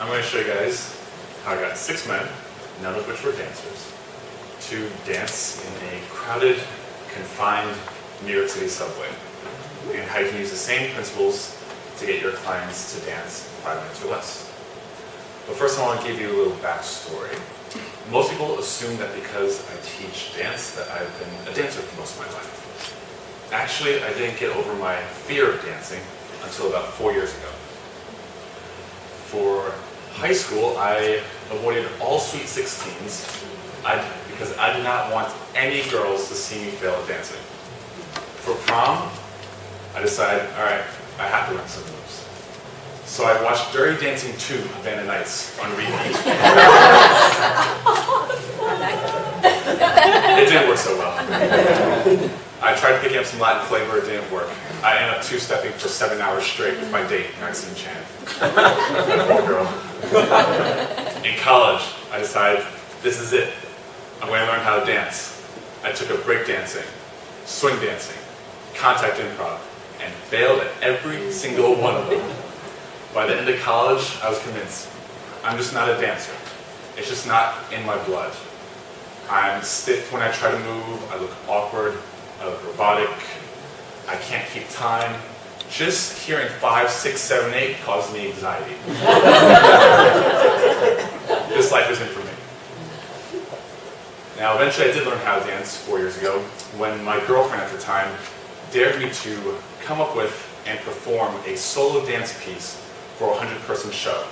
I'm going to show you guys how I got 6 men, none of which were dancers, to dance in a crowded, confined New York City subway, and how you can use the same principles to get your clients to dance in 5 minutes or less. But first I want to give you a little backstory. Most people assume that because I teach dance that I've been a dancer for most of my life. Actually, I didn't get over my fear of dancing until about 4 years ago. For high school, I avoided all Sweet 16s because I did not want any girls to see me fail at dancing. For prom, I decided, all right, I have to learn some moves. So I watched Dirty Dancing 2 Van Nights on repeat. It didn't work so well. I tried picking up some Latin flavor, it didn't work. I ended up two-stepping for 7 hours straight with my date, Maxine Chan. Poor girl. In college, I decided, this is it. I'm going to learn how to dance. I took up break dancing, swing dancing, contact improv, and failed at every single one of them. By the end of college, I was convinced, I'm just not a dancer. It's just not in my blood. I'm stiff when I try to move, I look awkward, I look robotic, I can't keep time. Just hearing 5, 6, 7, 8 causes me anxiety. This life isn't for me. Now, eventually I did learn how to dance 4 years ago when my girlfriend at the time dared me to come up with and perform a solo dance piece for a 100-person show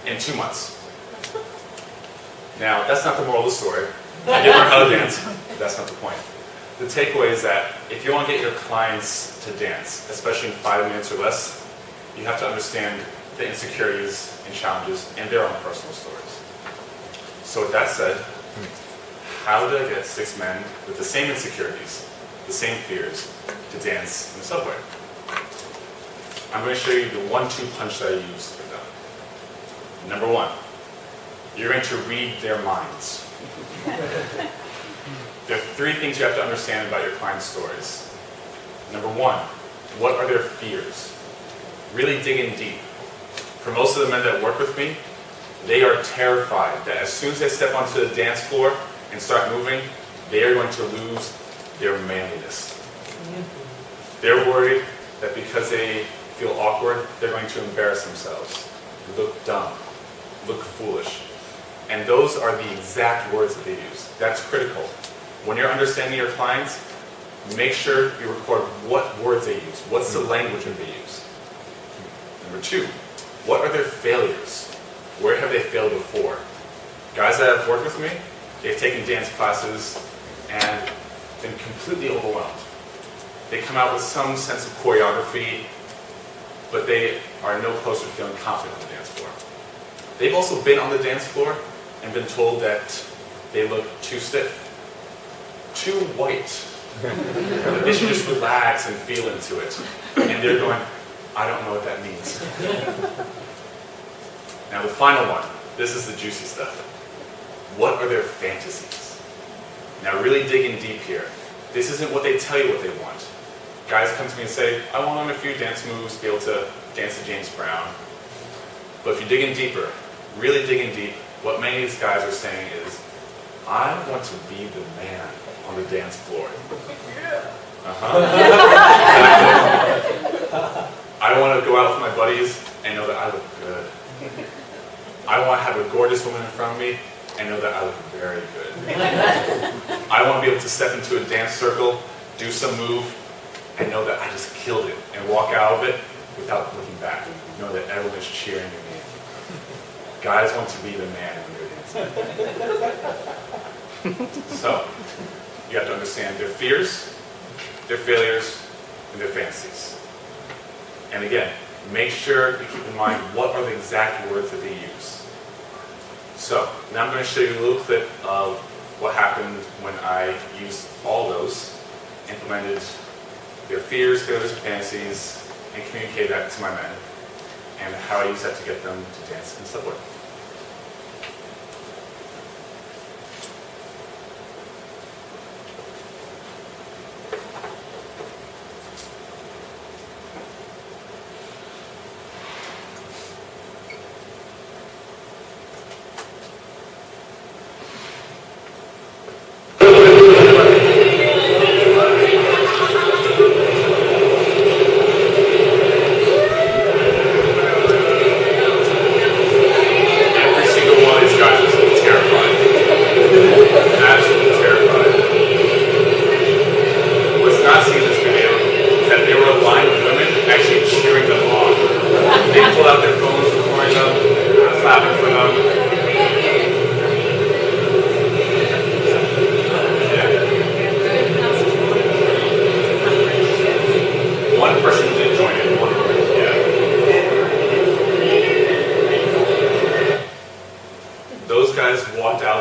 in 2 months. Now, that's not the moral of the story. I did learn how to dance, but that's not the point. The takeaway is that if you want to get your clients to dance, especially in 5 minutes or less, you have to understand the insecurities and challenges and their own personal stories. So with that said, how did I get 6 men with the same insecurities, the same fears, to dance in the subway? I'm going to show you the 1-2 punch that I used for them. Number 1, you're going to read their minds. There are 3 things you have to understand about your clients' stories. Number 1, what are their fears? Really dig in deep. For most of the men that work with me, they are terrified that as soon as they step onto the dance floor and start moving, they are going to lose their manliness. They're worried that because they feel awkward, they're going to embarrass themselves, look dumb, look foolish. And those are the exact words that they use. That's critical. When you're understanding your clients, make sure you record what words they use. What's the language that they use? Number 2, what are their failures? Where have they failed before? Guys that have worked with me, they've taken dance classes and been completely overwhelmed. They come out with some sense of choreography, but they are no closer to feeling confident on the dance floor. They've also been on the dance floor and been told that they look too stiff, too white, that they should just relax and feel into it. And they're going, I don't know what that means. Now the final one, this is the juicy stuff. What are their fantasies? Now really dig in deep here. This isn't what they tell you what they want. Guys come to me and say, I want to learn a few dance moves, be able to dance to James Brown. But if you dig in deeper, really dig in deep, what many of these guys are saying is, I want to be the man on the dance floor. I want to go out with my buddies and know that I look good. I want to have a gorgeous woman in front of me and know that I look very good. I want to be able to step into a dance circle, do some move, and know that I just killed it and walk out of it without looking back. Know that everyone is cheering at me. Guys want to be the man when they're dancing. So, you have to understand their fears, their failures, and their fantasies. And again, make sure you keep in mind what are the exact words that they use. So, now I'm going to show you a little clip of what happened when I used all those, implemented their fears, failures, and fantasies, and communicated that to my men, and how I use that to get them to dance in the subway.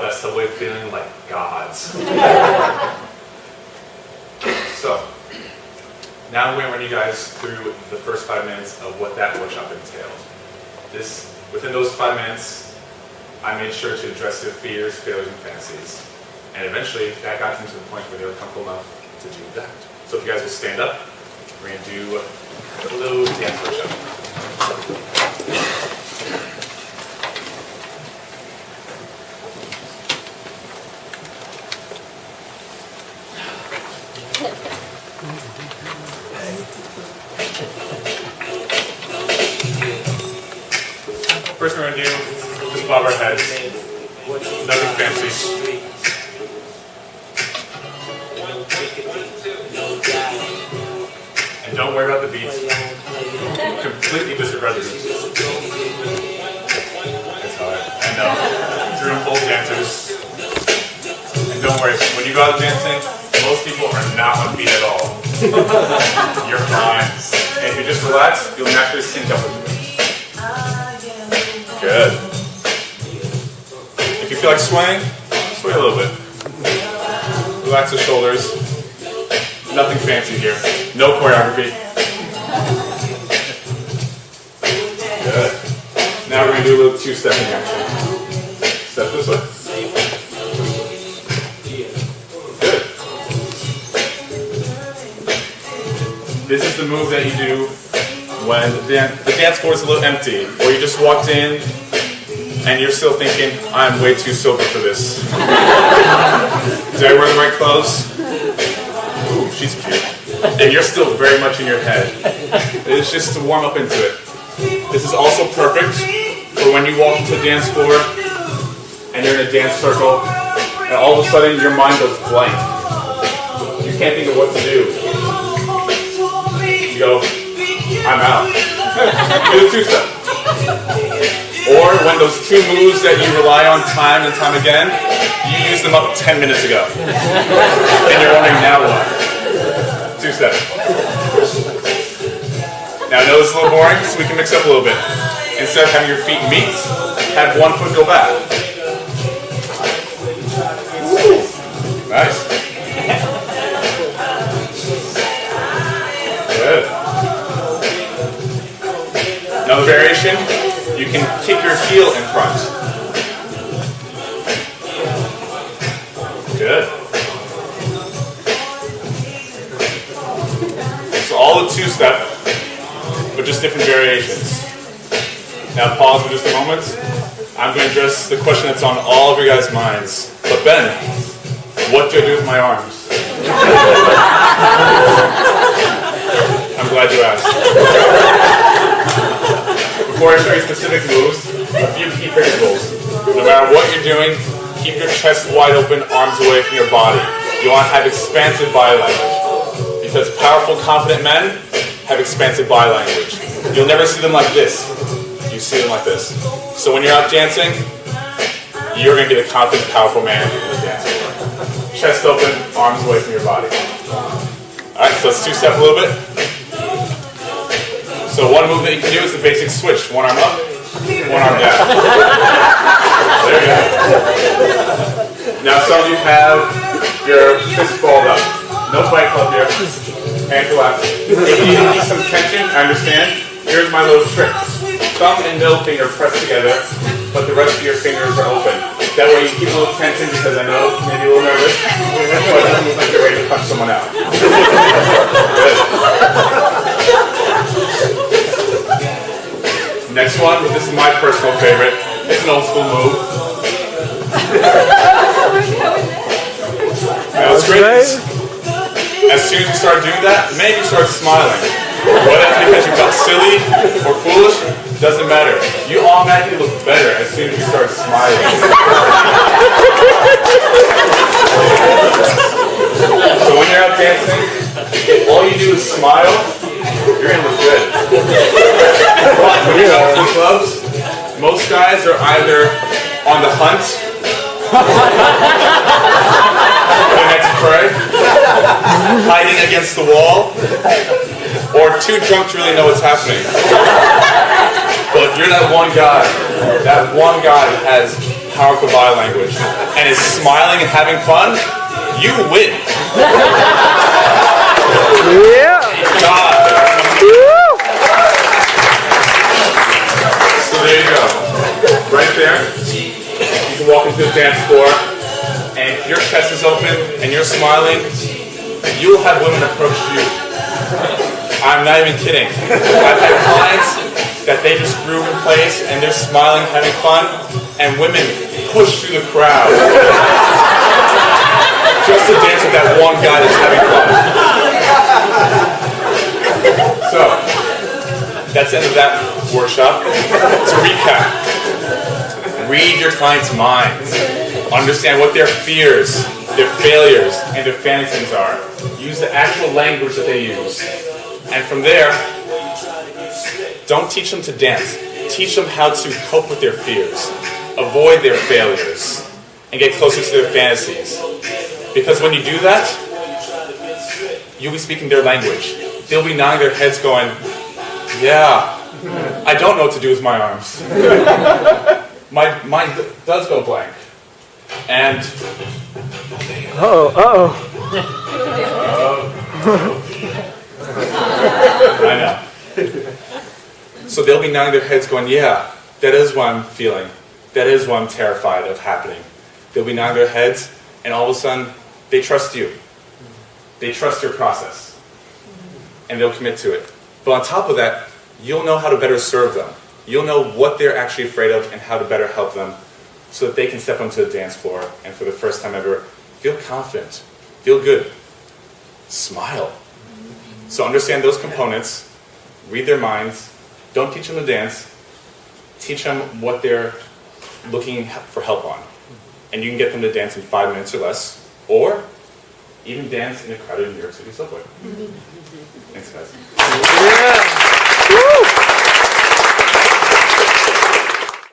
left subway feeling like gods. So, now I'm going to run you guys through the first 5 minutes of what that workshop entailed. Within those 5 minutes, I made sure to address their fears, failures, and fantasies. And eventually, that got them to the point where they were comfortable enough to do that. So if you guys will stand up, we're going to do a little dance workshop. First we're going to do just bob our heads. Nothing fancy. And don't worry about the beats. Completely disregard the beats. That's hard. I know. It's a room full of dancers. And don't worry, when you go out dancing, most people are not on beat at all. You're fine. And if you just relax, you'll naturally sync up with the beat. Good. If you feel like swaying, sway a little bit. Relax the shoulders. Nothing fancy here. No choreography. Good. Now we're going to do a little two-stepping action. Step this way. Good. This is the move that you do when the dance floor is a little empty, or you just walked in and you're still thinking, I'm way too sober for this. Did I wear the right clothes? Ooh, she's cute. And you're still very much in your head. It's just to warm up into it. This is also perfect for when you walk into the dance floor and you're in a dance circle and all of a sudden your mind goes blank. You can't think of what to do. You go, I'm out. Do the two-step. Or when those two moves that you rely on time and time again, you used them up 10 minutes ago. And you're wondering, now what? Two-step. Now I know this is a little boring, so we can mix up a little bit. Instead of having your feet meet, have one foot go back. Ooh, nice. Good. Another variation, you can kick your heel in front. Good. So all the two-step, but just different variations. Now pause for just a moment. I'm going to address the question that's on all of your guys' minds. But Ben, what do I do with my arms? I'm glad you asked. Before I show you specific moves, a few key principles. No matter what you're doing, keep your chest wide open, arms away from your body. You want to have expansive body language. Because powerful, confident men have expansive body language. You'll never see them like this. You see them like this. So when you're out dancing, you're going to be the confident, powerful man in the dance floor. Chest open, arms away from your body. Alright, so let's two-step a little bit. So one move that you can do is the basic switch. One arm up, one arm down. There you go. Now some of you have your fists balled up. No fight club here. Hands relaxed. If you need some tension, I understand. Here's my little trick. Thumb and middle finger pressed together, but the rest of your fingers are open. That way you keep a little tension because I know maybe a little nervous, but it doesn't look like you're ready to punch someone out. Good. Next one, this is my personal favorite. It's an old school move. Now what's great is, as soon as you start doing that, maybe you start smiling. Whether it's because you felt silly or foolish, doesn't matter. You automatically look better as soon as you start smiling. So when you're out dancing, if all you do is smile, you're going to look good. When you're out in clubs, most guys are either on the hunt for the next prey, hiding against the wall, or too drunk to really know what's happening. But if you're that one guy that has powerful body language and is smiling and having fun, you win. Yeah. God. So there you go. Right there. You can walk into the dance floor, and if your chest is open and you're smiling, you will have women approach you. I'm not even kidding. I've had clients that they just groove in place and they're smiling, having fun, and women push through the crowd just to dance with that one guy that's having fun. So, that's the end of that workshop. To recap, read your clients' minds. Understand what their fears, their failures, and their fantasies are. Use the actual language that they use. And from there, don't teach them to dance. Teach them how to cope with their fears, avoid their failures, and get closer to their fantasies. Because when you do that, you'll be speaking their language. They'll be nodding their heads going, yeah, I don't know what to do with my arms. My mind does go blank. And I know. So they'll be nodding their heads going, yeah, that is what I'm feeling. That is what I'm terrified of happening. They'll be nodding their heads, and all of a sudden, they trust you. They trust your process. And they'll commit to it. But on top of that, you'll know how to better serve them. You'll know what they're actually afraid of and how to better help them so that they can step onto the dance floor and for the first time ever, feel confident, feel good, smile. So understand those components, read their minds, don't teach them to dance, teach them what they're looking for help on. And you can get them to dance in 5 minutes or less, or even dance in a crowded New York City subway. Thanks, guys. Yeah.